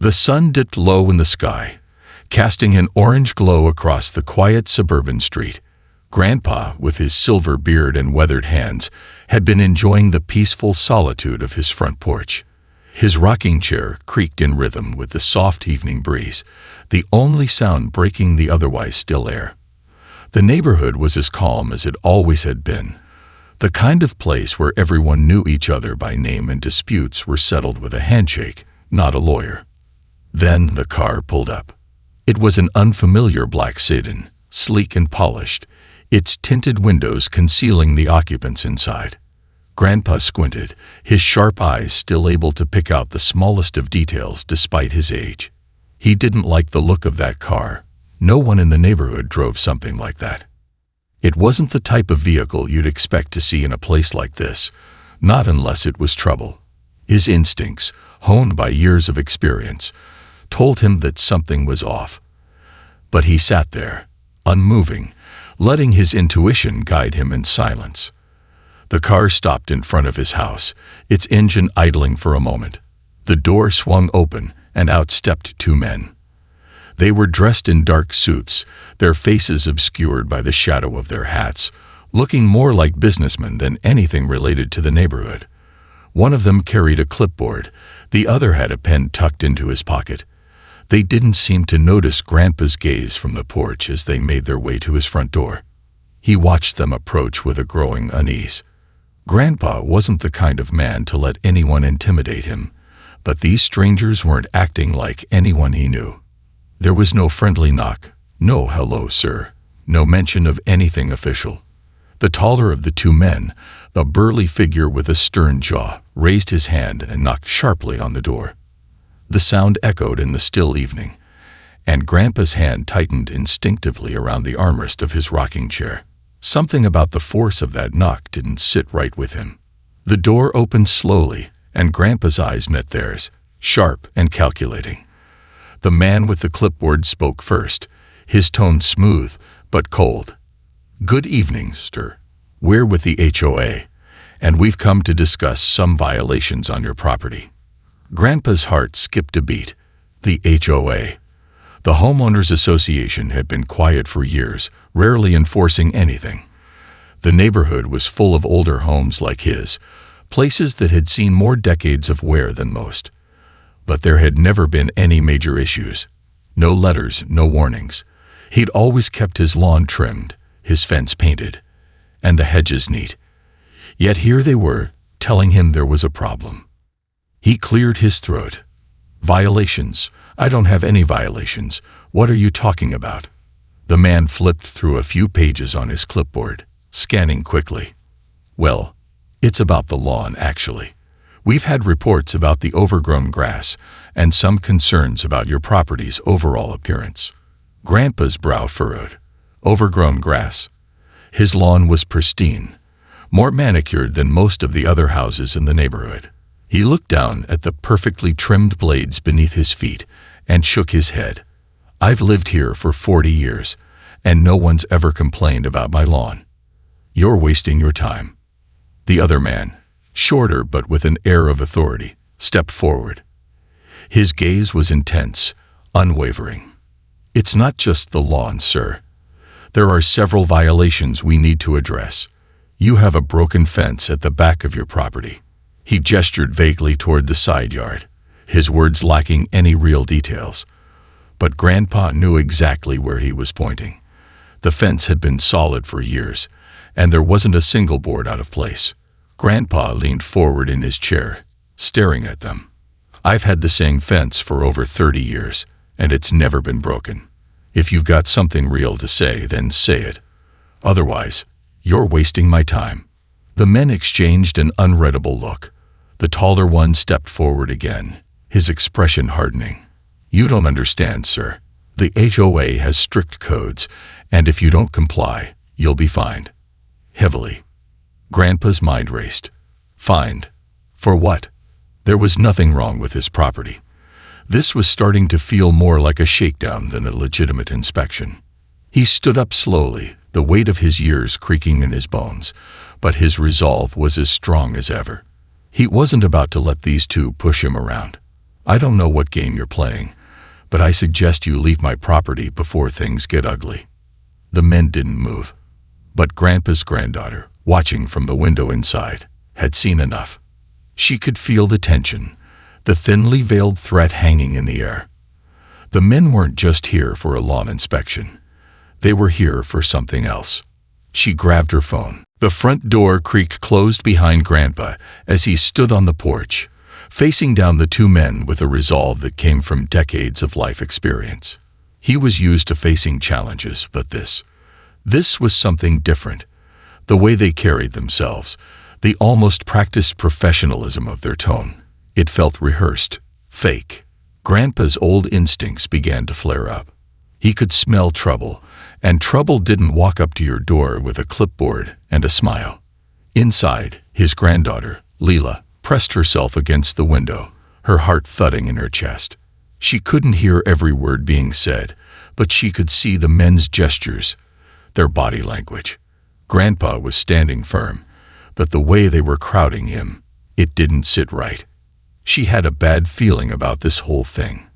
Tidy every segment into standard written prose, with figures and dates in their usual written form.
The sun dipped low in the sky, casting an orange glow across the quiet suburban street. Grandpa, with his silver beard and weathered hands, had been enjoying the peaceful solitude of his front porch. His rocking chair creaked in rhythm with the soft evening breeze, the only sound breaking the otherwise still air. The neighborhood was as calm as it always had been, the kind of place where everyone knew each other by name and disputes were settled with a handshake, not a lawyer. Then the car pulled up. It was an unfamiliar black sedan, sleek and polished, its tinted windows concealing the occupants inside. Grandpa squinted, his sharp eyes still able to pick out the smallest of details despite his age. He didn't like the look of that car. No one in the neighborhood drove something like that. It wasn't the type of vehicle you'd expect to see in a place like this, not unless it was trouble. His instincts, honed by years of experience, told him that something was off. But he sat there, unmoving, letting his intuition guide him in silence. The car stopped in front of his house, its engine idling for a moment. The door swung open, and out stepped two men. They were dressed in dark suits, their faces obscured by the shadow of their hats, looking more like businessmen than anything related to the neighborhood. One of them carried a clipboard, the other had a pen tucked into his pocket. They didn't seem to notice Grandpa's gaze from the porch as they made their way to his front door. He watched them approach with a growing unease. Grandpa wasn't the kind of man to let anyone intimidate him, but these strangers weren't acting like anyone he knew. There was no friendly knock, no hello, sir, no mention of anything official. The taller of the two men, a burly figure with a stern jaw, raised his hand and knocked sharply on the door. The sound echoed in the still evening, and Grandpa's hand tightened instinctively around the armrest of his rocking chair. Something about the force of that knock didn't sit right with him. The door opened slowly, and Grandpa's eyes met theirs, sharp and calculating. The man with the clipboard spoke first, his tone smooth but cold. "Good evening, sir. We're with the HOA, and we've come to discuss some violations on your property." Grandpa's heart skipped a beat. The HOA. The Homeowners Association had been quiet for years, rarely enforcing anything. The neighborhood was full of older homes like his, places that had seen more decades of wear than most. But there had never been any major issues. No letters, no warnings. He'd always kept his lawn trimmed, his fence painted, and the hedges neat. Yet here they were, telling him there was a problem. He cleared his throat. "Violations? I don't have any violations. What are you talking about?" The man flipped through a few pages on his clipboard, scanning quickly. "Well, it's about the lawn, actually. We've had reports about the overgrown grass and some concerns about your property's overall appearance." Grandpa's brow furrowed. Overgrown grass. His lawn was pristine, more manicured than most of the other houses in the neighborhood. He looked down at the perfectly trimmed blades beneath his feet and shook his head. "I've lived here for 40 years, and no one's ever complained about my lawn. You're wasting your time." The other man, shorter but with an air of authority, stepped forward. His gaze was intense, unwavering. "It's not just the lawn, sir. There are several violations we need to address. You have a broken fence at the back of your property." He gestured vaguely toward the side yard, his words lacking any real details. But Grandpa knew exactly where he was pointing. The fence had been solid for years, and there wasn't a single board out of place. Grandpa leaned forward in his chair, staring at them. "I've had the same fence for over 30 years, and it's never been broken. If you've got something real to say, then say it. Otherwise, you're wasting my time." The men exchanged an unreadable look. The taller one stepped forward again, his expression hardening. "You don't understand, sir. The HOA has strict codes, and if you don't comply, you'll be fined. Heavily." Grandpa's mind raced. Fined? For what? There was nothing wrong with his property. This was starting to feel more like a shakedown than a legitimate inspection. He stood up slowly, the weight of his years creaking in his bones, but his resolve was as strong as ever. He wasn't about to let these two push him around. I don't know what game you're playing, but I suggest you leave my property before things get ugly." The men didn't move. But Grandpa's granddaughter, watching from the window inside, had seen enough. She could feel the tension, the thinly veiled threat hanging in the air. The men weren't just here for a lawn inspection. They were here for something else. She grabbed her phone. The front door creaked closed behind Grandpa as he stood on the porch, facing down the two men with a resolve that came from decades of life experience. He was used to facing challenges, but this was something different. The way they carried themselves, the almost practiced professionalism of their tone. It felt rehearsed, fake. Grandpa's old instincts began to flare up. He could smell trouble, and trouble didn't walk up to your door with a clipboard and a smile. Inside, his granddaughter, Leela, pressed herself against the window, her heart thudding in her chest. She couldn't hear every word being said, but she could see the men's gestures, their body language. Grandpa was standing firm, but the way they were crowding him, it didn't sit right. She had a bad feeling about this whole thing.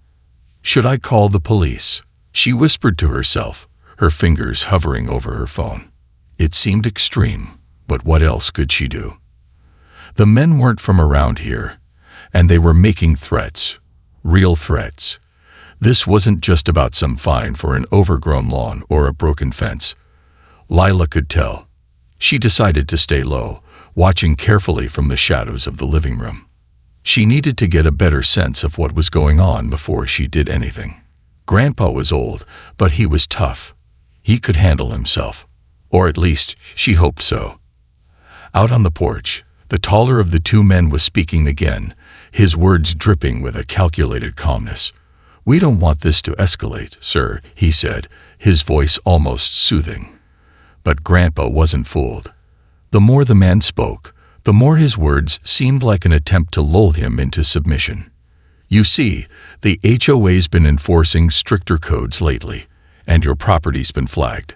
"Should I call the police?" she whispered to herself, her fingers hovering over her phone. It seemed extreme, but what else could she do? The men weren't from around here, and they were making threats, real threats. This wasn't just about some fine for an overgrown lawn or a broken fence. Lila could tell. She decided to stay low, watching carefully from the shadows of the living room. She needed to get a better sense of what was going on before she did anything. Grandpa was old, but he was tough. He could handle himself, or at least she hoped so. Out on the porch, the taller of the two men was speaking again, his words dripping with a calculated calmness. "We don't want this to escalate, sir," he said, his voice almost soothing. But Grandpa wasn't fooled. The more the man spoke, the more his words seemed like an attempt to lull him into submission. "You see, the HOA's been enforcing stricter codes lately, and your property's been flagged."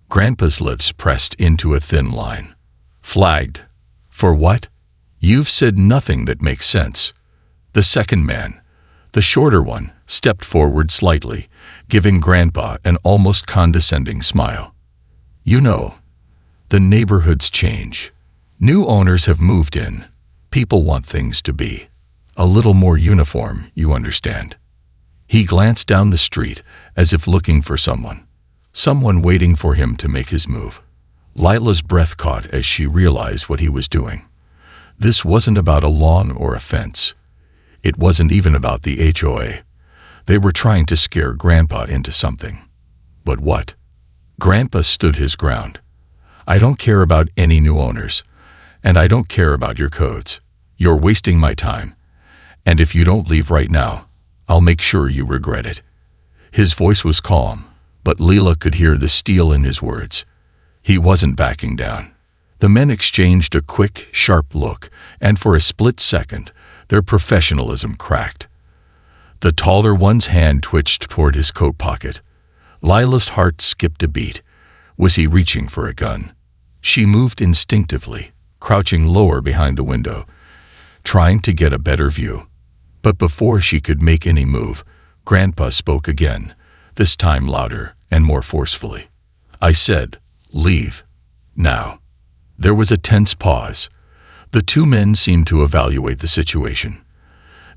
Grandpa's lips pressed into a thin line. "Flagged? For what? You've said nothing that makes sense." The second man, the shorter one, stepped forward slightly, giving Grandpa an almost condescending smile. "You know, the neighborhoods change. New owners have moved in. People want things to be a little more uniform, you understand." He glanced down the street as if looking for someone waiting for him to make his move. Lila's breath caught as she realized what he was doing. This wasn't about a lawn or a fence. It wasn't even about the HOA. They were trying to scare Grandpa into something. But what? Grandpa stood his ground. "I don't care about any new owners, and I don't care about your codes. You're wasting my time. And if you don't leave right now, I'll make sure you regret it." His voice was calm, but Leela could hear the steel in his words. He wasn't backing down. The men exchanged a quick, sharp look, and for a split second, their professionalism cracked. The taller one's hand twitched toward his coat pocket. Lila's heart skipped a beat. Was he reaching for a gun? She moved instinctively, crouching lower behind the window, trying to get a better view. But before she could make any move, Grandpa spoke again, this time louder and more forcefully. "I said, leave. Now." There was a tense pause. The two men seemed to evaluate the situation.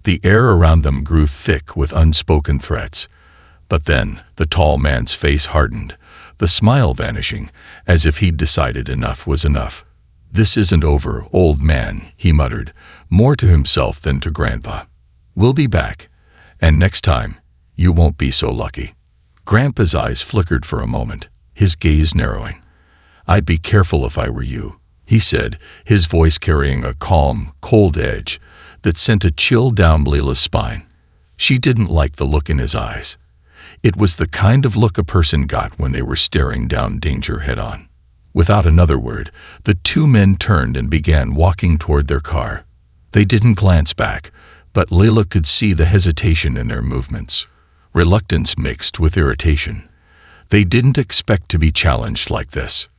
The air around them grew thick with unspoken threats. But then the tall man's face hardened, the smile vanishing, as if he'd decided enough was enough. "This isn't over, old man," he muttered, more to himself than to Grandpa. "We'll be back, and next time, you won't be so lucky." Grandpa's eyes flickered for a moment, his gaze narrowing. "I'd be careful if I were you," he said, his voice carrying a calm, cold edge that sent a chill down Leila's spine. She didn't like the look in his eyes. It was the kind of look a person got when they were staring down danger head-on. Without another word, the two men turned and began walking toward their car. They didn't glance back, but Leila could see the hesitation in their movements, reluctance mixed with irritation. They didn't expect to be challenged like this.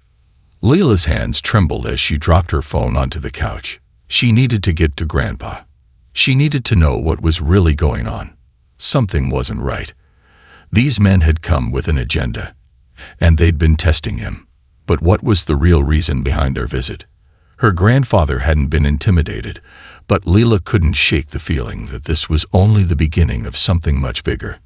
Leila's hands trembled as she dropped her phone onto the couch. She needed to get to Grandpa. She needed to know what was really going on. Something wasn't right. These men had come with an agenda, and they'd been testing him. But what was the real reason behind their visit? Her grandfather hadn't been intimidated, but Leela couldn't shake the feeling that this was only the beginning of something much bigger.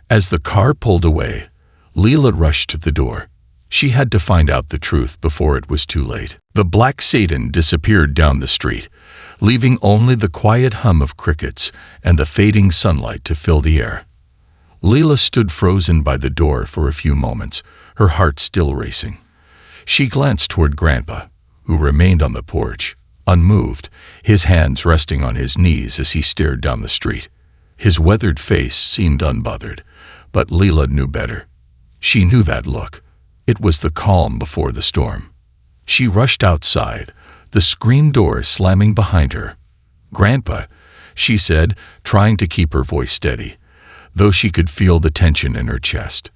As the car pulled away, Leela rushed to the door. She had to find out the truth before it was too late. The black Satan disappeared down the street, leaving only the quiet hum of crickets and the fading sunlight to fill the air. Leela stood frozen by the door for a few moments, her heart still racing. She glanced toward Grandpa, who remained on the porch, unmoved, his hands resting on his knees as he stared down the street. His weathered face seemed unbothered, but Leela knew better. She knew that look. It was the calm before the storm. She rushed outside, the screen door slamming behind her. "Grandpa," she said, trying to keep her voice steady, though she could feel the tension in her chest.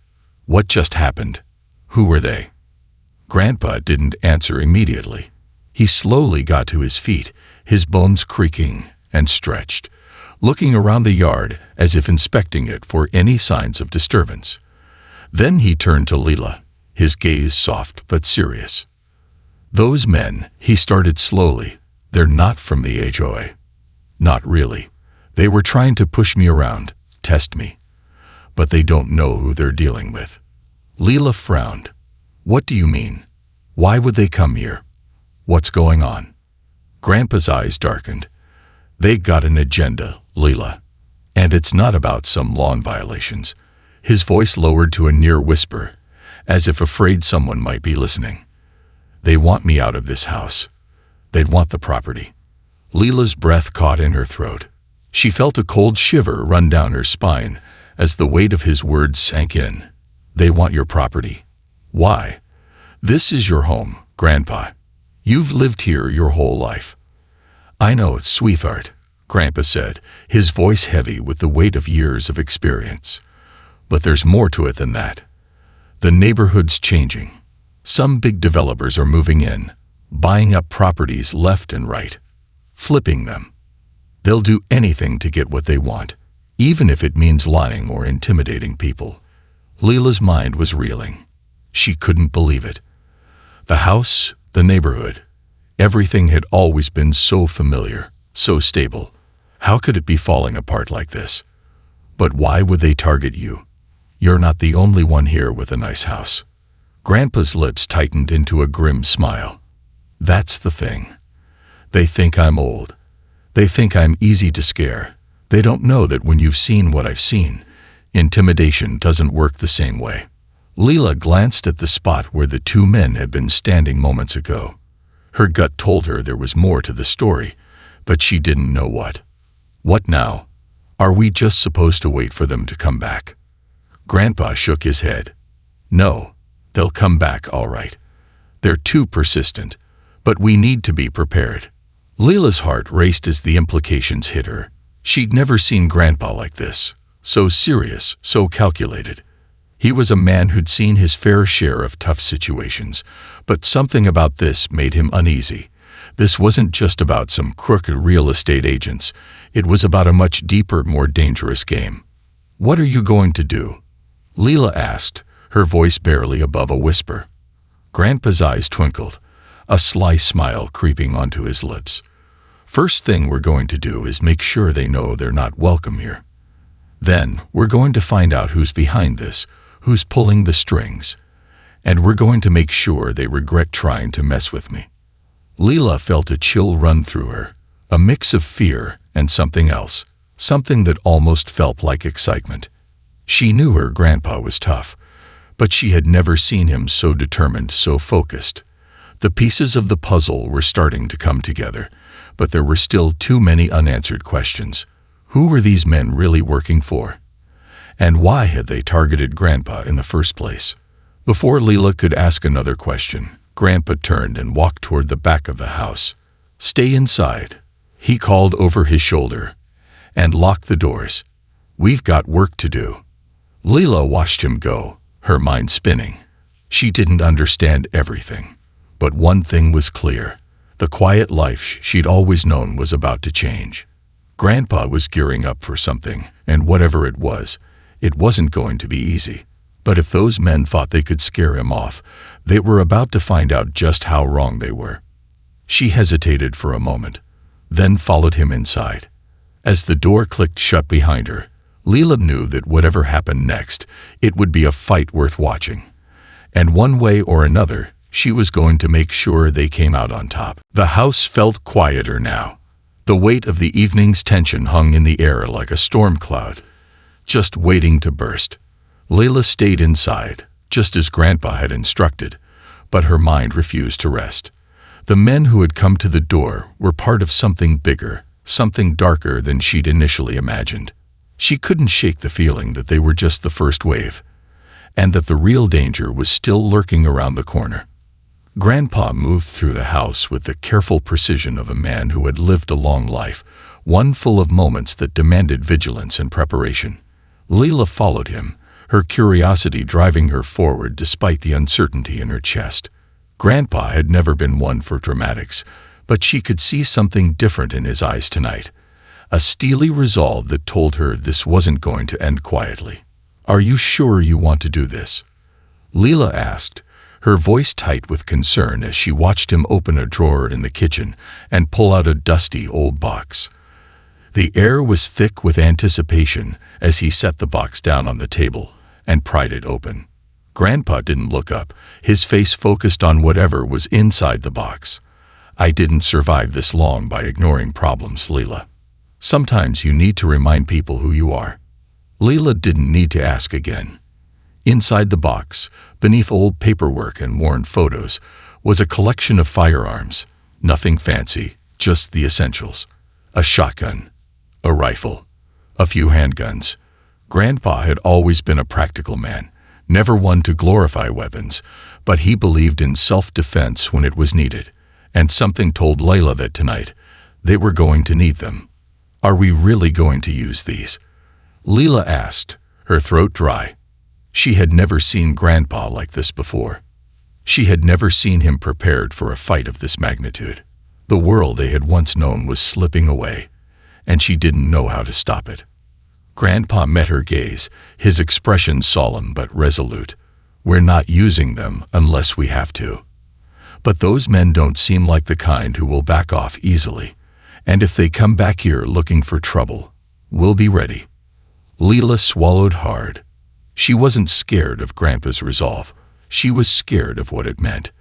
"What just happened? Who were they?" Grandpa didn't answer immediately. He slowly got to his feet, his bones creaking, and stretched, looking around the yard as if inspecting it for any signs of disturbance. Then he turned to Leela, his gaze soft but serious. "Those men," he started slowly, "they're not from the HOA. Not really. They were trying to push me around, test me. But they don't know who they're dealing with." Leela frowned. "What do you mean? Why would they come here? What's going on?" Grandpa's eyes darkened. "They got an agenda, Leela. And it's not about some law violations." His voice lowered to a near whisper, as if afraid someone might be listening. "They want me out of this house. They'd want the property." Leela's breath caught in her throat. She felt a cold shiver run down her spine as the weight of his words sank in. "They want your property. Why? This is your home, Grandpa. You've lived here your whole life." "I know, sweetheart," Grandpa said, his voice heavy with the weight of years of experience. "But there's more to it than that. The neighborhood's changing. Some big developers are moving in, buying up properties left and right, flipping them. They'll do anything to get what they want, even if it means lying or intimidating people." Leela's mind was reeling. She couldn't believe it. The house, the neighborhood, everything had always been so familiar, so stable. How could it be falling apart like this? But why would they target you? You're not the only one here with a nice house. Grandpa's lips tightened into a grim smile. "That's the thing. They think I'm old. They think I'm easy to scare. They don't know that when you've seen what I've seen, intimidation doesn't work the same way." Leela glanced at the spot where the two men had been standing moments ago. Her gut told her there was more to the story, but she didn't know what. "What now? Are we just supposed to wait for them to come back?" Grandpa shook his head. "No, they'll come back all right. They're too persistent, but we need to be prepared." Leela's heart raced as the implications hit her. She'd never seen Grandpa like this, so serious, so calculated. He was a man who'd seen his fair share of tough situations, but something about this made him uneasy. This wasn't just about some crooked real estate agents. It was about a much deeper, more dangerous game. "What are you going to do?" Leela asked, her voice barely above a whisper. Grandpa's eyes twinkled, a sly smile creeping onto his lips. "First thing we're going to do is make sure they know they're not welcome here. Then we're going to find out who's behind this, who's pulling the strings. And we're going to make sure they regret trying to mess with me." Leela felt a chill run through her, a mix of fear and something else, something that almost felt like excitement. She knew her grandpa was tough, but she had never seen him so determined, so focused. The pieces of the puzzle were starting to come together, but there were still too many unanswered questions. Who were these men really working for? And why had they targeted Grandpa in the first place? Before Leela could ask another question, Grandpa turned and walked toward the back of the house. "Stay inside," he called over his shoulder, "and lock the doors. We've got work to do." Leela watched him go, her mind spinning. She didn't understand everything, but one thing was clear. The quiet life she'd always known was about to change. Grandpa was gearing up for something, and whatever it wasn't going to be easy. But if those men thought they could scare him off, they were about to find out just how wrong they were. She hesitated for a moment, then followed him inside. As the door clicked shut behind her, Leela knew that whatever happened next, it would be a fight worth watching. And one way or another, she was going to make sure they came out on top. The house felt quieter now. The weight of the evening's tension hung in the air like a storm cloud, just waiting to burst. Leela stayed inside, just as Grandpa had instructed, but her mind refused to rest. The men who had come to the door were part of something bigger, something darker than she'd initially imagined. She couldn't shake the feeling that they were just the first wave, and that the real danger was still lurking around the corner. Grandpa moved through the house with the careful precision of a man who had lived a long life, one full of moments that demanded vigilance and preparation. Leela followed him, her curiosity driving her forward despite the uncertainty in her chest. Grandpa had never been one for dramatics, but she could see something different in his eyes tonight, a steely resolve that told her this wasn't going to end quietly. "Are you sure you want to do this?" Leela asked, her voice tight with concern as she watched him open a drawer in the kitchen and pull out a dusty old box. The air was thick with anticipation as he set the box down on the table and pried it open. Grandpa didn't look up, his face focused on whatever was inside the box. "I didn't survive this long by ignoring problems, Leela. Sometimes you need to remind people who you are." Leela didn't need to ask again. Inside the box, beneath old paperwork and worn photos, was a collection of firearms. Nothing fancy, just the essentials. A shotgun, a rifle, a few handguns. Grandpa had always been a practical man, never one to glorify weapons, but he believed in self-defense when it was needed, and something told Leila that tonight they were going to need them. "Are we really going to use these?" Leela asked, her throat dry. She had never seen Grandpa like this before. She had never seen him prepared for a fight of this magnitude. The world they had once known was slipping away, and she didn't know how to stop it. Grandpa met her gaze, his expression solemn but resolute. "We're not using them unless we have to. But those men don't seem like the kind who will back off easily, and if they come back here looking for trouble, we'll be ready." Leela swallowed hard. She wasn't scared of Grandpa's resolve. She was scared of what it meant.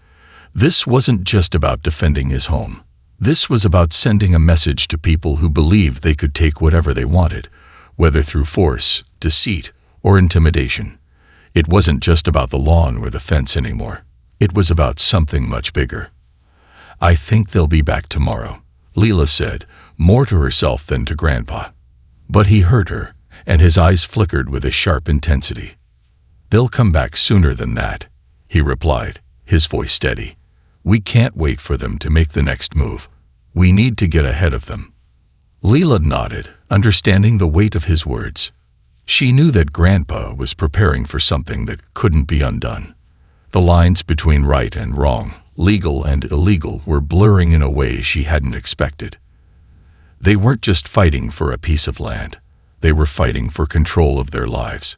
This wasn't just about defending his home. This was about sending a message to people who believed they could take whatever they wanted, whether through force, deceit, or intimidation. It wasn't just about the lawn or the fence anymore. It was about something much bigger. "I think they'll be back tomorrow," Leela said, more to herself than to Grandpa. But he heard her, and his eyes flickered with a sharp intensity. "They'll come back sooner than that," he replied, his voice steady. "We can't wait for them to make the next move. We need to get ahead of them." Leela nodded, understanding the weight of his words. She knew that Grandpa was preparing for something that couldn't be undone. The lines between right and wrong, legal and illegal, were blurring in a way she hadn't expected. They weren't just fighting for a piece of land. They were fighting for control of their lives,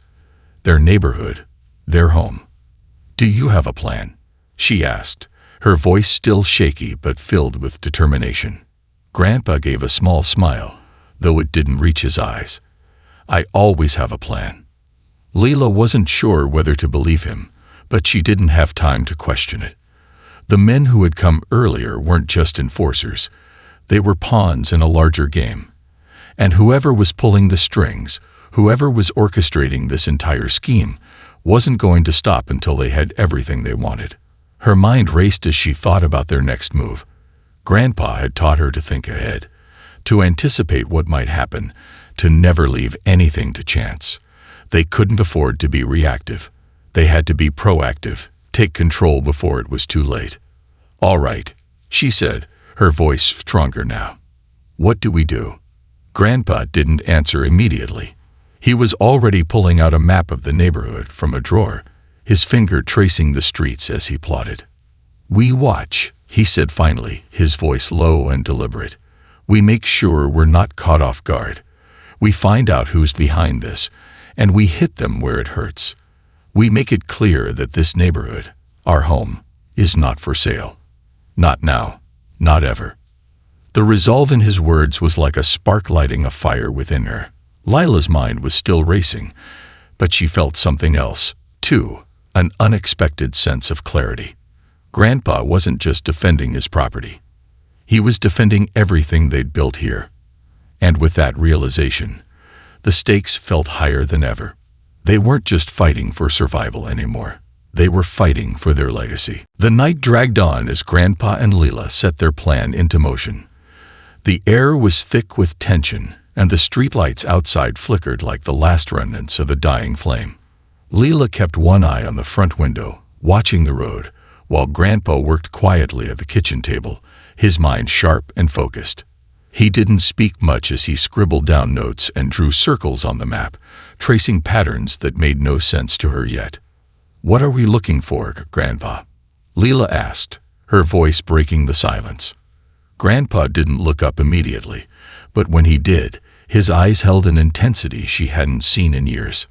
their neighborhood, their home. "Do you have a plan?" she asked, her voice still shaky but filled with determination. Grandpa gave a small smile, though it didn't reach his eyes. "I always have a plan." Leela wasn't sure whether to believe him, but she didn't have time to question it. The men who had come earlier weren't just enforcers. They were pawns in a larger game. And whoever was pulling the strings, whoever was orchestrating this entire scheme, wasn't going to stop until they had everything they wanted. Her mind raced as she thought about their next move. Grandpa had taught her to think ahead, to anticipate what might happen, to never leave anything to chance. They couldn't afford to be reactive. They had to be proactive, take control before it was too late. "All right," she said, her voice stronger now. "What do we do?" Grandpa didn't answer immediately. He was already pulling out a map of the neighborhood from a drawer, his finger tracing the streets as he plotted. "We watch," he said finally, his voice low and deliberate. We make sure we're not caught off guard. We find out who's behind this, and we hit them where it hurts. We make it clear that this neighborhood, our home, is not for sale. Not now, not ever. The resolve in his words was like a spark lighting a fire within her. Lila's mind was still racing, but she felt something else, too, an unexpected sense of clarity. Grandpa wasn't just defending his property. He was defending everything they'd built here. And with that realization, the stakes felt higher than ever. They weren't just fighting for survival anymore. They were fighting for their legacy. The night dragged on as Grandpa and Lila set their plan into motion. The air was thick with tension, and the streetlights outside flickered like the last remnants of a dying flame. Lila kept one eye on the front window, watching the road, while Grandpa worked quietly at the kitchen table, his mind sharp and focused. He didn't speak much as he scribbled down notes and drew circles on the map, tracing patterns that made no sense to her yet. "What are we looking for, Grandpa?" Lila asked, her voice breaking the silence. Grandpa didn't look up immediately, but when he did, his eyes held an intensity she hadn't seen in years.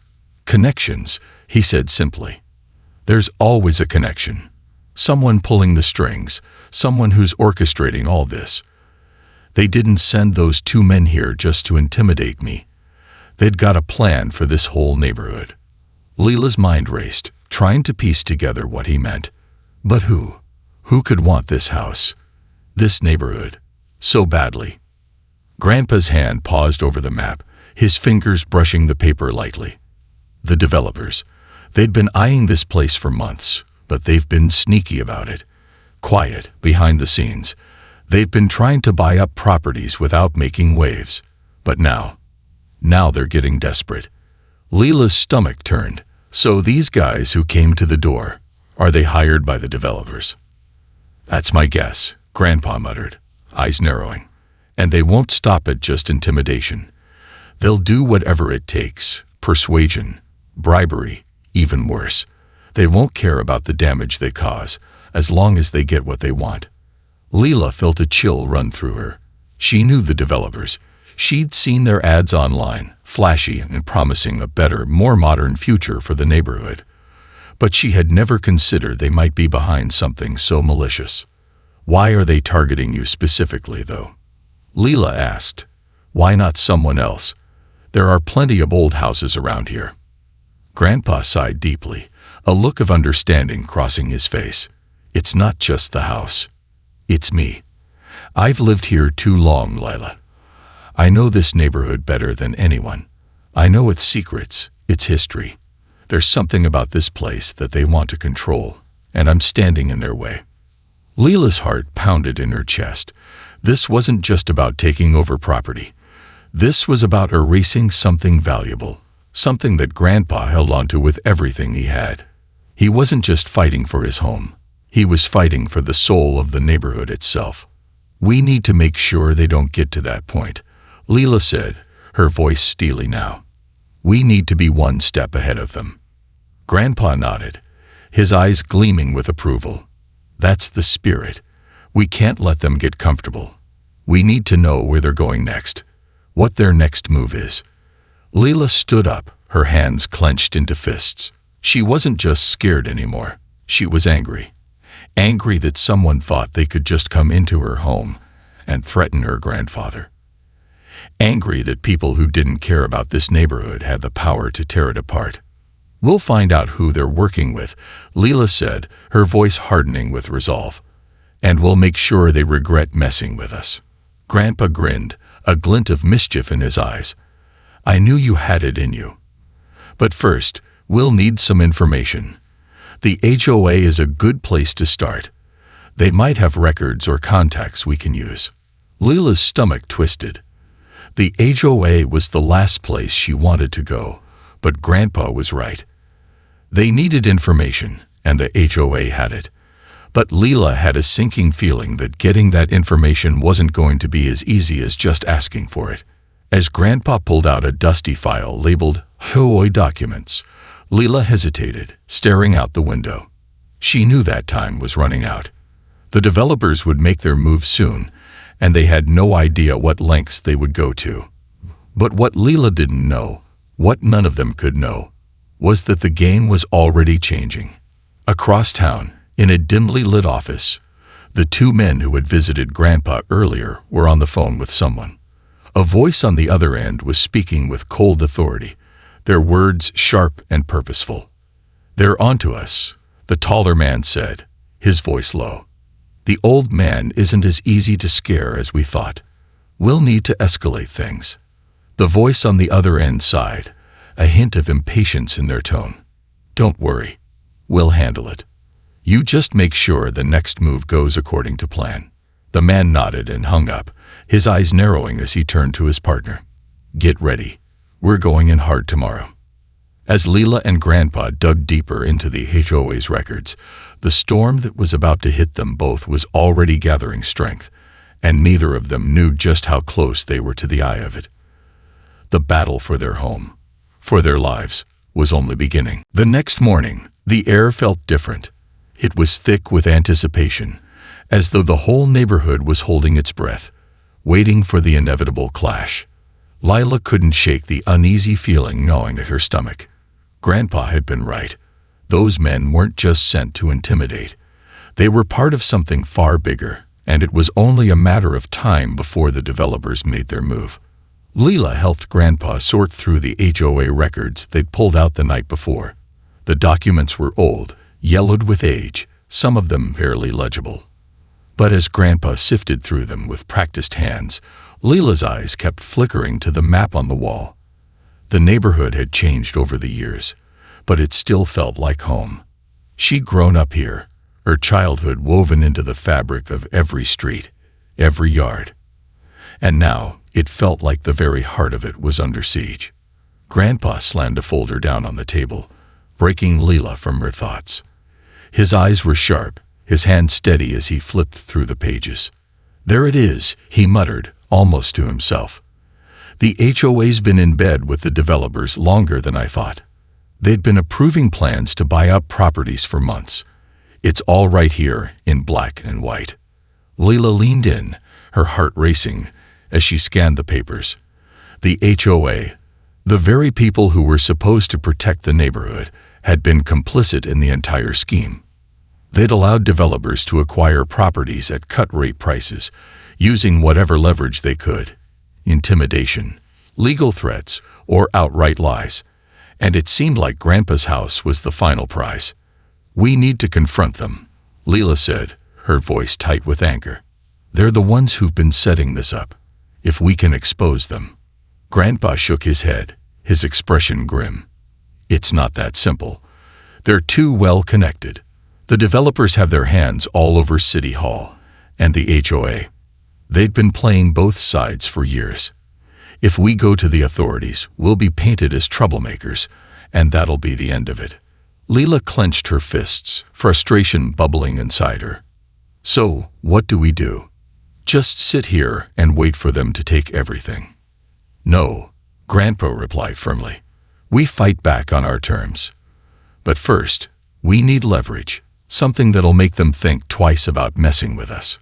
"Connections," he said simply. "There's always a connection. Someone pulling the strings, someone who's orchestrating all this. They didn't send those two men here just to intimidate me. They'd got a plan for this whole neighborhood." Lila's mind raced, trying to piece together what he meant. But who? Who could want this house, this neighborhood, so badly? Grandpa's hand paused over the map, his fingers brushing the paper lightly. The developers. They'd been eyeing this place for months, but they've been sneaky about it. Quiet, behind the scenes. They've been trying to buy up properties without making waves. But now they're getting desperate. Lila's stomach turned. So these guys who came to the door, are they hired by the developers? "That's my guess," Grandpa muttered, eyes narrowing. "And they won't stop at just intimidation. They'll do whatever it takes, persuasion, bribery, even worse. They won't care about the damage they cause, as long as they get what they want." Lila felt a chill run through her. She knew the developers. She'd seen their ads online, flashy and promising a better, more modern future for the neighborhood. But she had never considered they might be behind something so malicious. "Why are they targeting you specifically, though?" Lila asked. "Why not someone else? There are plenty of old houses around here." Grandpa sighed deeply, a look of understanding crossing his face. "It's not just the house. It's me. I've lived here too long, Lila. I know this neighborhood better than anyone. I know its secrets, its history. There's something about this place that they want to control, and I'm standing in their way." Lila's heart pounded in her chest. This wasn't just about taking over property. This was about erasing something valuable, something that Grandpa held onto with everything he had. He wasn't just fighting for his home. He was fighting for the soul of the neighborhood itself. "We need to make sure they don't get to that point," Lila said, her voice steely now. "We need to be one step ahead of them." Grandpa nodded, his eyes gleaming with approval. "That's the spirit. We can't let them get comfortable. We need to know where they're going next, what their next move is." Lila stood up, her hands clenched into fists. She wasn't just scared anymore. She was angry. Angry that someone thought they could just come into her home and threaten her grandfather. Angry that people who didn't care about this neighborhood had the power to tear it apart. "We'll find out who they're working with," Lila said, her voice hardening with resolve. "And we'll make sure they regret messing with us." Grandpa grinned, a glint of mischief in his eyes. "I knew you had it in you. But first, we'll need some information. The HOA is a good place to start. They might have records or contacts we can use." Lila's stomach twisted. The HOA was the last place she wanted to go, but Grandpa was right. They needed information, and the HOA had it. But Lila had a sinking feeling that getting that information wasn't going to be as easy as just asking for it. As Grandpa pulled out a dusty file labeled HOA documents, Lila hesitated, staring out the window. She knew that time was running out. The developers would make their move soon, and they had no idea what lengths they would go to. But what Leela didn't know, what none of them could know, was that the game was already changing. Across town, in a dimly lit office, the two men who had visited Grandpa earlier were on the phone with someone. A voice on the other end was speaking with cold authority, their words sharp and purposeful. "They're onto us," the taller man said, his voice low. "The old man isn't as easy to scare as we thought. We'll need to escalate things." The voice on the other end sighed, a hint of impatience in their tone. "Don't worry. We'll handle it. You just make sure the next move goes according to plan." The man nodded and hung up, his eyes narrowing as he turned to his partner. "Get ready. We're going in hard tomorrow." As Leela and Grandpa dug deeper into the HOA's records, the storm that was about to hit them both was already gathering strength, and neither of them knew just how close they were to the eye of it. The battle for their home, for their lives, was only beginning. The next morning, the air felt different. It was thick with anticipation, as though the whole neighborhood was holding its breath, waiting for the inevitable clash. Lila couldn't shake the uneasy feeling gnawing at her stomach. Grandpa had been right. Those men weren't just sent to intimidate. They were part of something far bigger, and it was only a matter of time before the developers made their move. Leela helped Grandpa sort through the HOA records they'd pulled out the night before. The documents were old, yellowed with age, some of them barely legible. But as Grandpa sifted through them with practiced hands, Leela's eyes kept flickering to the map on the wall. The neighborhood had changed over the years, but it still felt like home. She'd grown up here, her childhood woven into the fabric of every street, every yard. And now, it felt like the very heart of it was under siege. Grandpa slammed a folder down on the table, breaking Leela from her thoughts. His eyes were sharp, his hand steady as he flipped through the pages. "There it is," he muttered, almost to himself. "The HOA's been in bed with the developers longer than I thought. They'd been approving plans to buy up properties for months. It's all right here in black and white." Leela leaned in, her heart racing, as she scanned the papers. The HOA, the very people who were supposed to protect the neighborhood, had been complicit in the entire scheme. They'd allowed developers to acquire properties at cut-rate prices, using whatever leverage they could: intimidation, legal threats, or outright lies. And it seemed like Grandpa's house was the final prize. "We need to confront them," Leela said, her voice tight with anger. "They're the ones who've been setting this up. If we can expose them." Grandpa shook his head, his expression grim. "It's not that simple. They're too well connected. The developers have their hands all over City Hall and the HOA. They'd been playing both sides for years. If we go to the authorities, we'll be painted as troublemakers, and that'll be the end of it." Leela clenched her fists, frustration bubbling inside her. "So, what do we do? Just sit here and wait for them to take everything?" "No," Grandpa replied firmly. "We fight back on our terms. But first, we need leverage, something that'll make them think twice about messing with us."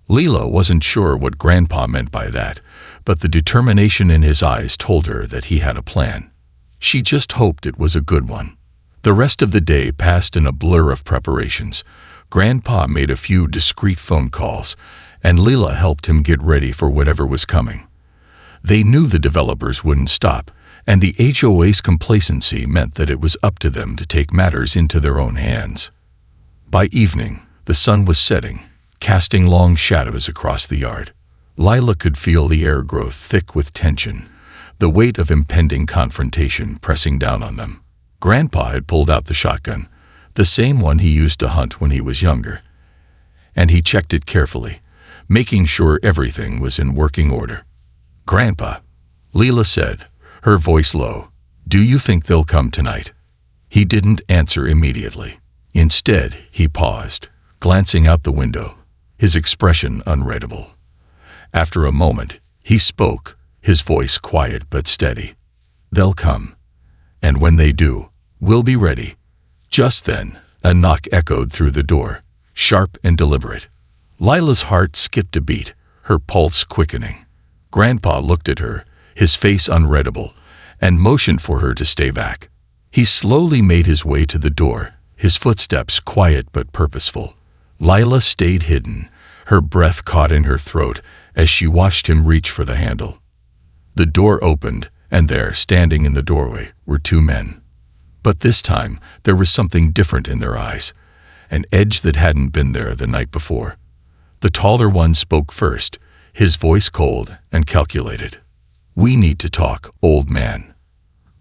Leela wasn't sure what Grandpa meant by that, but the determination in his eyes told her that he had a plan. She just hoped it was a good one. The rest of the day passed in a blur of preparations. Grandpa made a few discreet phone calls, and Leela helped him get ready for whatever was coming. They knew the developers wouldn't stop, and the HOA's complacency meant that it was up to them to take matters into their own hands. By evening, the sun was setting, casting long shadows across the yard. Lila could feel the air grow thick with tension, the weight of impending confrontation pressing down on them. Grandpa had pulled out the shotgun, the same one he used to hunt when he was younger, and he checked it carefully, making sure everything was in working order. "Grandpa," Leela said, her voice low, "do you think they'll come tonight?" He didn't answer immediately. Instead, he paused, glancing out the window, his expression unreadable. After a moment, he spoke, his voice quiet but steady. "They'll come. And when they do, we'll be ready." Just then, a knock echoed through the door, sharp and deliberate. Lila's heart skipped a beat, her pulse quickening. Grandpa looked at her, his face unreadable, and motioned for her to stay back. He slowly made his way to the door, his footsteps quiet but purposeful. Lila stayed hidden, her breath caught in her throat as she watched him reach for the handle. The door opened, and there, standing in the doorway, were two men. But this time, there was something different in their eyes, an edge that hadn't been there the night before. The taller one spoke first, his voice cold and calculated. "We need to talk, old man."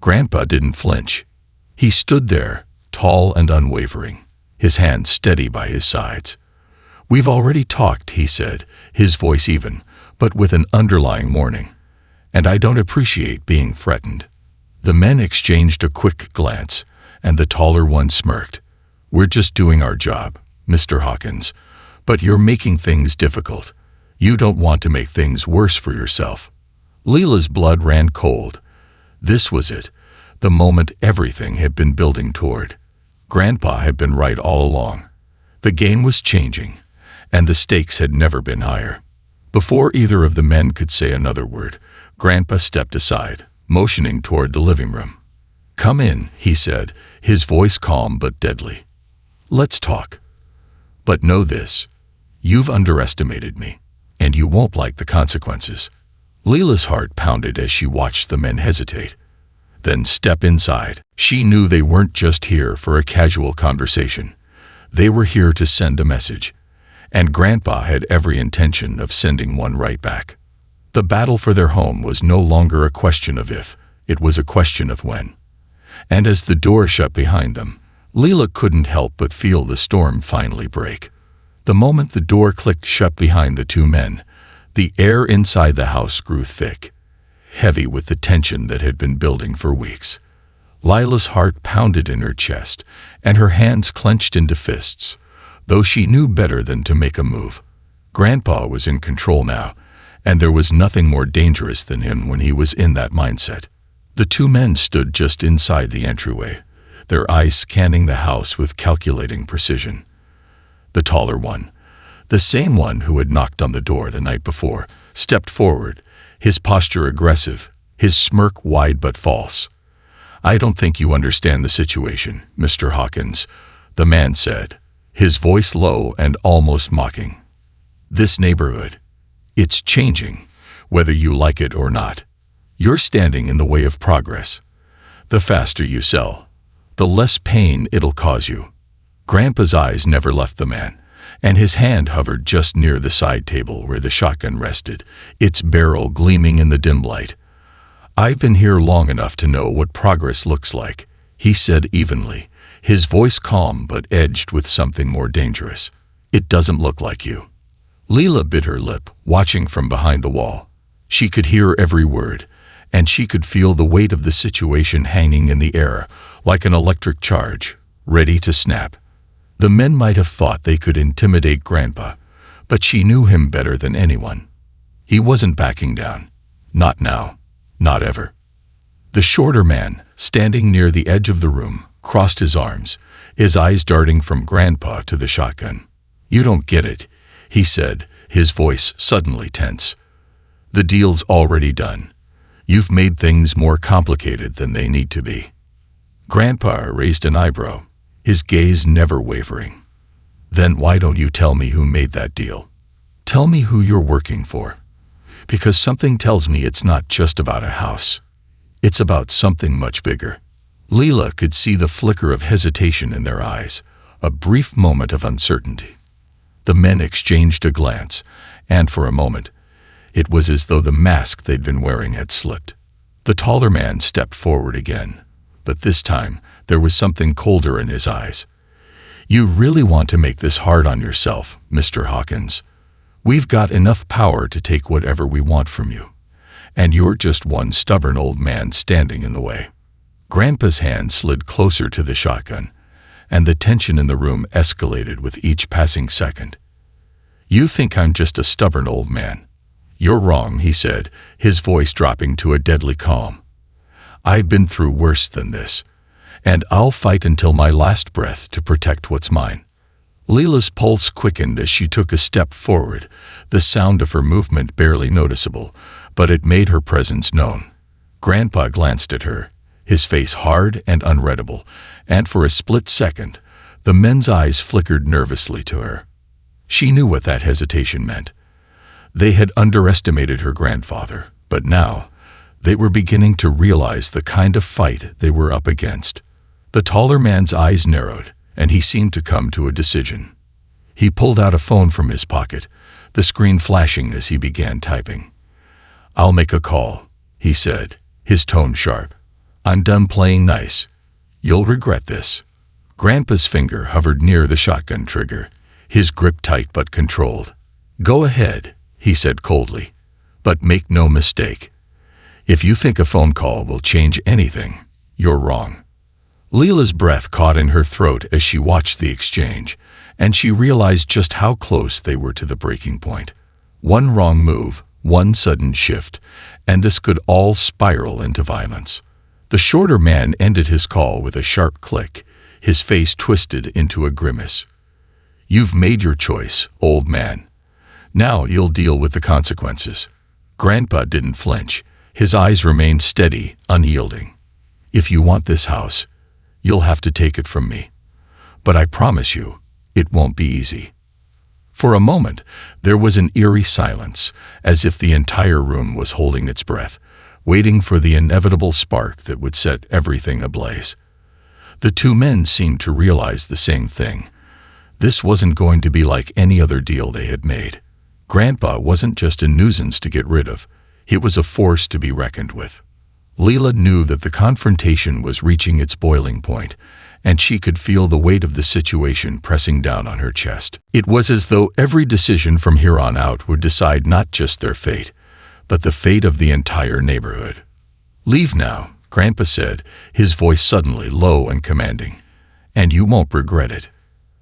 Grandpa didn't flinch. He stood there, tall and unwavering, his hands steady by his sides. "We've already talked," he said, his voice even, but with an underlying warning. "And I don't appreciate being threatened." The men exchanged a quick glance, and the taller one smirked. "We're just doing our job, Mr. Hawkins, but you're making things difficult. You don't want to make things worse for yourself." Lila's blood ran cold. This was it, the moment everything had been building toward. Grandpa had been right all along. The game was changing, and the stakes had never been higher. Before either of the men could say another word, Grandpa stepped aside, motioning toward the living room. "Come in," he said, his voice calm but deadly. "Let's talk. But know this, you've underestimated me, and you won't like the consequences." Lila's heart pounded as she watched the men hesitate, then step inside. She knew they weren't just here for a casual conversation. They were here to send a message, and Grandpa had every intention of sending one right back. The battle for their home was no longer a question of if, it was a question of when. And as the door shut behind them, Lila couldn't help but feel the storm finally break. The moment the door clicked shut behind the two men, the air inside the house grew thick, heavy with the tension that had been building for weeks. Lila's heart pounded in her chest, and her hands clenched into fists, though she knew better than to make a move. Grandpa was in control now, and there was nothing more dangerous than him when he was in that mindset. The two men stood just inside the entryway, their eyes scanning the house with calculating precision. The taller one, the same one who had knocked on the door the night before, stepped forward, his posture aggressive, his smirk wide but false. "I don't think you understand the situation, Mr. Hawkins," the man said, his voice low and almost mocking. "This neighborhood, it's changing, whether you like it or not. You're standing in the way of progress. The faster you sell, the less pain it'll cause you." Grandpa's eyes never left the man, and his hand hovered just near the side table where the shotgun rested, its barrel gleaming in the dim light. "I've been here long enough to know what progress looks like," he said evenly, his voice calm but edged with something more dangerous. "It doesn't look like you." Lila bit her lip, watching from behind the wall. She could hear every word, and she could feel the weight of the situation hanging in the air like an electric charge, ready to snap. The men might have thought they could intimidate Grandpa, but she knew him better than anyone. He wasn't backing down. Not now. Not ever. The shorter man, standing near the edge of the room, crossed his arms, his eyes darting from Grandpa to the shotgun. "You don't get it," he said, his voice suddenly tense. "The deal's already done. You've made things more complicated than they need to be." Grandpa raised an eyebrow, his gaze never wavering. "Then why don't you tell me who made that deal? Tell me who you're working for. Because something tells me it's not just about a house. It's about something much bigger." Lila could see the flicker of hesitation in their eyes, a brief moment of uncertainty. The men exchanged a glance, and for a moment, it was as though the mask they'd been wearing had slipped. The taller man stepped forward again, but this time there was something colder in his eyes. "You really want to make this hard on yourself, Mr. Hawkins. We've got enough power to take whatever we want from you, and you're just one stubborn old man standing in the way." Grandpa's hand slid closer to the shotgun, and the tension in the room escalated with each passing second. "You think I'm just a stubborn old man? You're wrong," he said, his voice dropping to a deadly calm. "I've been through worse than this, and I'll fight until my last breath to protect what's mine." Leela's pulse quickened as she took a step forward, the sound of her movement barely noticeable, but it made her presence known. Grandpa glanced at her, his face hard and unreadable, and for a split second, the men's eyes flickered nervously to her. She knew what that hesitation meant. They had underestimated her grandfather, but now, they were beginning to realize the kind of fight they were up against. The taller man's eyes narrowed, and he seemed to come to a decision. He pulled out a phone from his pocket, the screen flashing as he began typing. "I'll make a call," he said, his tone sharp. "I'm done playing nice. You'll regret this." Grandpa's finger hovered near the shotgun trigger, his grip tight but controlled. "Go ahead," he said coldly, "but make no mistake. If you think a phone call will change anything, you're wrong." Leela's breath caught in her throat as she watched the exchange, and she realized just how close they were to the breaking point. One wrong move, one sudden shift, and this could all spiral into violence. The shorter man ended his call with a sharp click, his face twisted into a grimace. "You've made your choice, old man. Now you'll deal with the consequences." Grandpa didn't flinch. His eyes remained steady, unyielding. "If you want this house, you'll have to take it from me. But I promise you, it won't be easy." For a moment, there was an eerie silence, as if the entire room was holding its breath, waiting for the inevitable spark that would set everything ablaze. The two men seemed to realize the same thing. This wasn't going to be like any other deal they had made. Grandpa wasn't just a nuisance to get rid of. He was a force to be reckoned with. Leela knew that the confrontation was reaching its boiling point, and she could feel the weight of the situation pressing down on her chest. It was as though every decision from here on out would decide not just their fate, but the fate of the entire neighborhood. "Leave now," Grandpa said, his voice suddenly low and commanding, "and you won't regret it."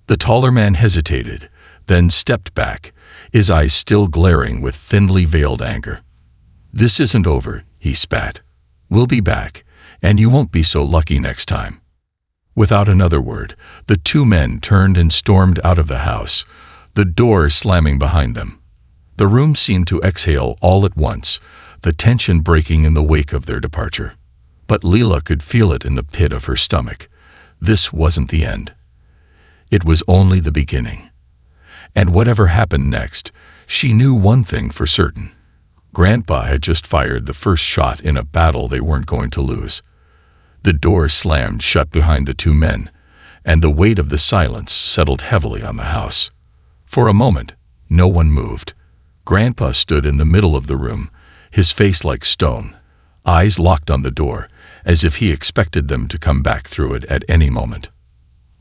The taller man hesitated, then stepped back, his eyes still glaring with thinly veiled anger. "This isn't over," he spat. "We'll be back, and you won't be so lucky next time." Without another word, the two men turned and stormed out of the house, the door slamming behind them. The room seemed to exhale all at once, the tension breaking in the wake of their departure. But Leela could feel it in the pit of her stomach. This wasn't the end. It was only the beginning. And whatever happened next, she knew one thing for certain. Grandpa had just fired the first shot in a battle they weren't going to lose. The door slammed shut behind the two men, and the weight of the silence settled heavily on the house. For a moment, no one moved. Grandpa stood in the middle of the room, his face like stone, eyes locked on the door, as if he expected them to come back through it at any moment.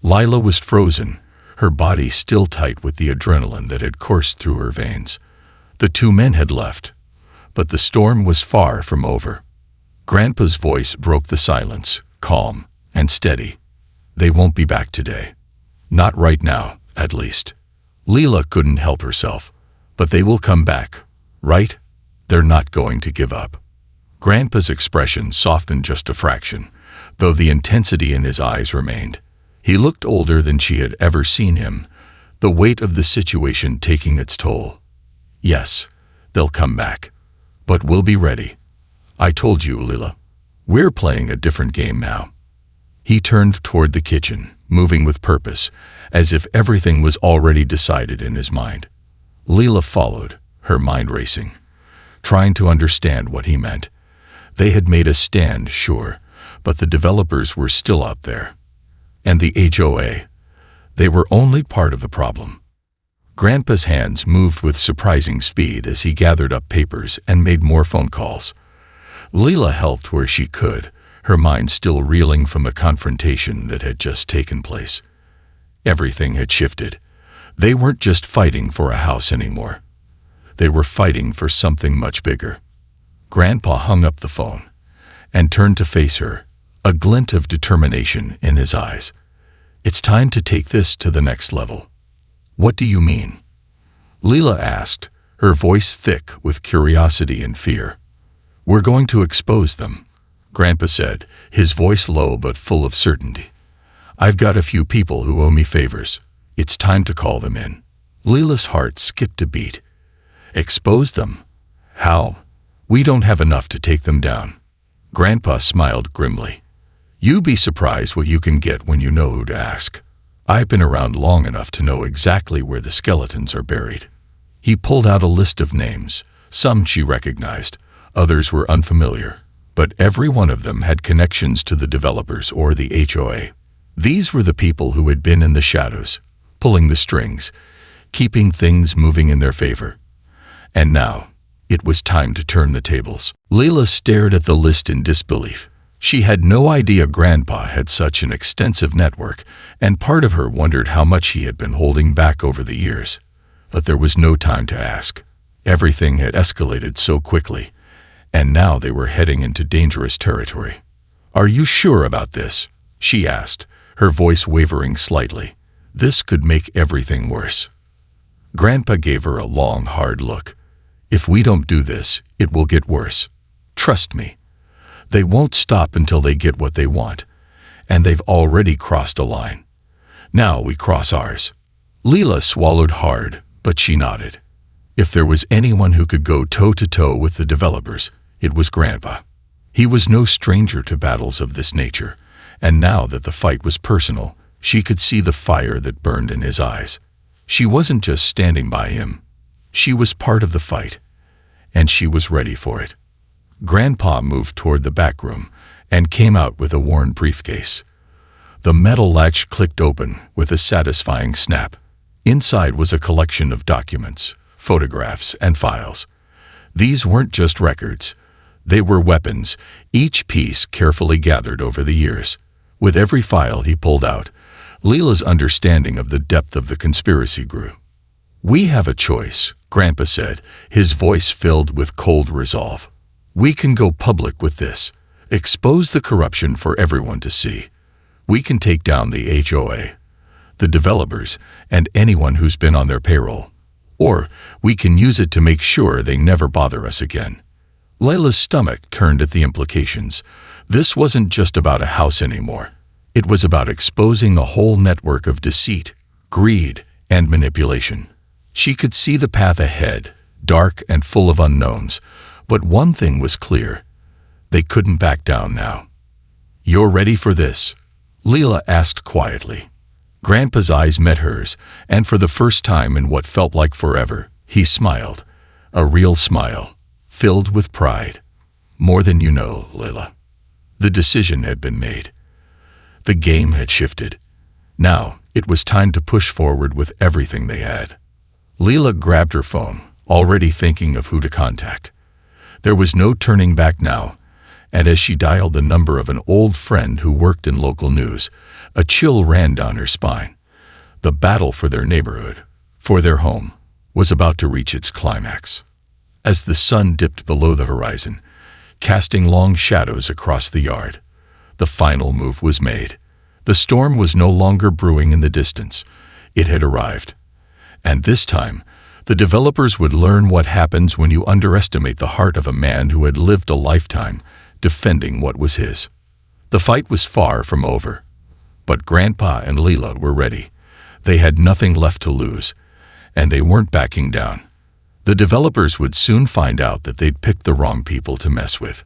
Lila was frozen, her body still tight with the adrenaline that had coursed through her veins. The two men had left, but the storm was far from over. Grandpa's voice broke the silence, calm and steady. "They won't be back today. Not right now, at least." Leela couldn't help herself. "But they will come back, right? They're not going to give up." Grandpa's expression softened just a fraction, though the intensity in his eyes remained. He looked older than she had ever seen him, the weight of the situation taking its toll. "Yes, they'll come back. But we'll be ready. I told you, Leela. We're playing a different game now." He turned toward the kitchen, moving with purpose, as if everything was already decided in his mind. Leela followed, her mind racing, trying to understand what he meant. They had made a stand, sure, but the developers were still out there. And the HOA, they were only part of the problem. Grandpa's hands moved with surprising speed as he gathered up papers and made more phone calls. Leela helped where she could, her mind still reeling from the confrontation that had just taken place. Everything had shifted. They weren't just fighting for a house anymore. They were fighting for something much bigger. Grandpa hung up the phone and turned to face her, a glint of determination in his eyes. "It's time to take this to the next level." "What do you mean?" Leela asked, her voice thick with curiosity and fear. "We're going to expose them," Grandpa said, his voice low but full of certainty. "I've got a few people who owe me favors. It's time to call them in. Leela's heart skipped a beat. Expose them? How? We don't have enough to take them down. Grandpa smiled grimly. You'd be surprised what you can get when you know who to ask. I've been around long enough to know exactly where the skeletons are buried. He pulled out a list of names. Some she recognized, others were unfamiliar, but every one of them had connections to the developers or the HOA. These were the people who had been in the shadows, pulling the strings, keeping things moving in their favor. And now, it was time to turn the tables. Leela stared at the list in disbelief. She had no idea Grandpa had such an extensive network, and part of her wondered how much he had been holding back over the years. But there was no time to ask. Everything had escalated so quickly, and now they were heading into dangerous territory. Are you sure about this? She asked, her voice wavering slightly. This could make everything worse. Grandpa gave her a long, hard look. If we don't do this, it will get worse. Trust me. They won't stop until they get what they want, and they've already crossed a line. Now we cross ours. Leela swallowed hard, but she nodded. If there was anyone who could go toe-to-toe with the developers, it was Grandpa. He was no stranger to battles of this nature, and now that the fight was personal, she could see the fire that burned in his eyes. She wasn't just standing by him. She was part of the fight, and she was ready for it. Grandpa moved toward the back room and came out with a worn briefcase. The metal latch clicked open with a satisfying snap. Inside was a collection of documents, photographs, and files. These weren't just records. They were weapons, each piece carefully gathered over the years. With every file he pulled out, Leela's understanding of the depth of the conspiracy grew. We have a choice, Grandpa said, his voice filled with cold resolve. We can go public with this, expose the corruption for everyone to see. We can take down the HOA, the developers, and anyone who's been on their payroll. Or we can use it to make sure they never bother us again. Layla's stomach turned at the implications. This wasn't just about a house anymore. It was about exposing a whole network of deceit, greed, and manipulation. She could see the path ahead, dark and full of unknowns, but one thing was clear. They couldn't back down now. You're ready for this? Leela asked quietly. Grandpa's eyes met hers, and for the first time in what felt like forever, he smiled. A real smile, filled with pride. More than you know, Leela. The decision had been made. The game had shifted. Now, it was time to push forward with everything they had. Leela grabbed her phone, already thinking of who to contact. There was no turning back now, and as she dialed the number of an old friend who worked in local news, a chill ran down her spine. The battle for their neighborhood, for their home, was about to reach its climax. As the sun dipped below the horizon, casting long shadows across the yard, the final move was made. The storm was no longer brewing in the distance. It had arrived. And this time, the developers would learn what happens when you underestimate the heart of a man who had lived a lifetime defending what was his. The fight was far from over, but Grandpa and Leela were ready. They had nothing left to lose, and they weren't backing down. The developers would soon find out that they'd picked the wrong people to mess with.